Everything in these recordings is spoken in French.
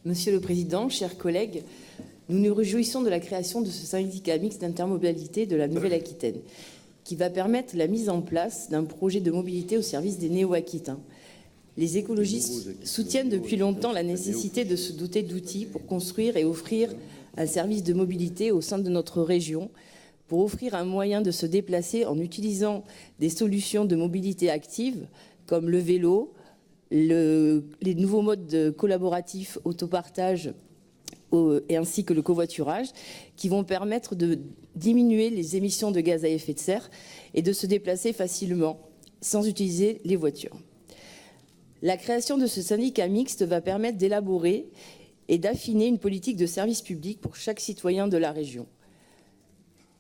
Monsieur le Président, chers collègues, nous nous réjouissons de la création de ce syndicat mixte d'intermobilité de la Nouvelle-Aquitaine, qui va permettre la mise en place d'un projet de mobilité au service des Néo-Aquitains. Les écologistes soutiennent depuis longtemps la nécessité de se doter d'outils pour construire et offrir un service de mobilité au sein de notre région, pour offrir un moyen de se déplacer en utilisant des solutions de mobilité active comme le vélo, les nouveaux modes collaboratifs autopartage et ainsi que le covoiturage qui vont permettre de diminuer les émissions de gaz à effet de serre et de se déplacer facilement sans utiliser les voitures. La création de ce syndicat mixte va permettre d'élaborer et d'affiner une politique de service public pour chaque citoyen de la région.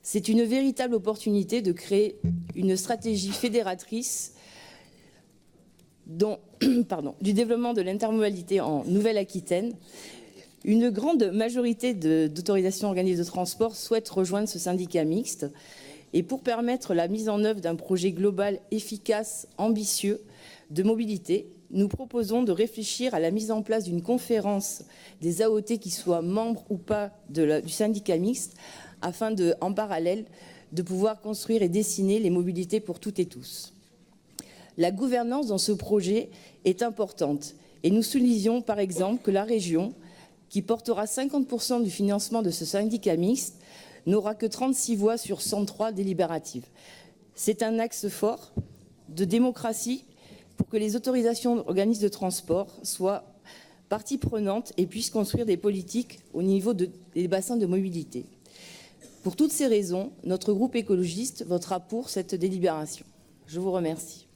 C'est une véritable opportunité de créer une stratégie fédératrice du développement de l'intermodalité en Nouvelle-Aquitaine. Une grande majorité d'autorisations organisées de transport souhaitent rejoindre ce syndicat mixte. Et pour permettre la mise en œuvre d'un projet global efficace, ambitieux de mobilité, nous proposons de réfléchir à la mise en place d'une conférence des AOT qui soient membres ou pas du syndicat mixte, afin en parallèle de pouvoir construire et dessiner les mobilités pour toutes et tous. La gouvernance dans ce projet est importante et nous soulignons par exemple que la région, qui portera 50% du financement de ce syndicat mixte, n'aura que 36 voix sur 103 délibératives. C'est un axe fort de démocratie pour que les autorisations d'organismes de transport soient partie prenante et puissent construire des politiques au niveau des bassins de mobilité. Pour toutes ces raisons, notre groupe écologiste votera pour cette délibération. Je vous remercie.